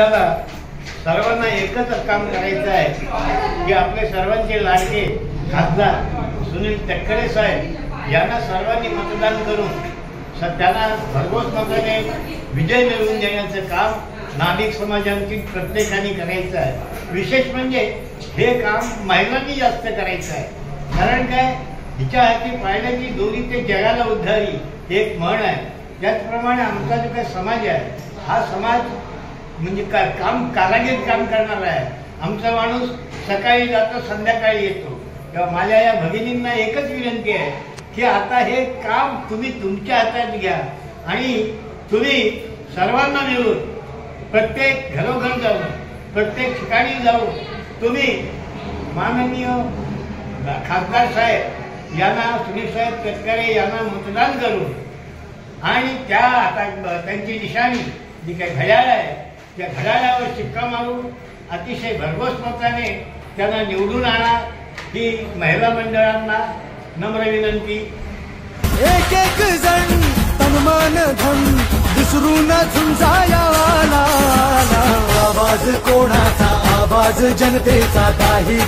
आपल्याला सर्वांना एकच काम करायचं आहे की आपले सर्वांचे लाडके खासदार सुनील तटकरे साहेब यांना सर्वांनी मतदान करून त्यांना भरघोस मताने विजय मिळवून देण्याचं काम नाभिक समाजांची प्रत्येकाने करायचं आहे। विशेष म्हणजे हे काम महिलांनी जास्त करायचं आहे। कारण काय, हिच्या हाती पाळण्याची दोरी ते जगाला उद्धारी हे एक म्हण आहे। त्याचप्रमाणे आमचा जो काही समाज आहे हा समाज म्हणजे काम कारागीर काम करणारा आहे। आमचा माणूस सकाळी जातो संध्याकाळी येतो। तेव्हा माझ्या या भगिनींना एकच विनंती आहे की आता हे काम तुम्ही तुमच्या हातात घ्या आणि तुम्ही सर्वांना मिळून प्रत्येक घरोघर जाऊन प्रत्येक ठिकाणी जाऊन तुम्ही माननीय खासदार साहेब यांना सुनील साहेब तटकरे यांना मतदान करून आणि त्या आता त्यांची निशाणी जी काही घड्याळ आहे त्या घड्याळावर शिक्का मारून अतिशय भरघोस मताने त्यांना निवडून आणा ही महिला मंडळांना नम्र विनंती। एक एक जण तनमान धन विसरून झुंजायला आवाज कोणाचा, आवाज जनतेचा काही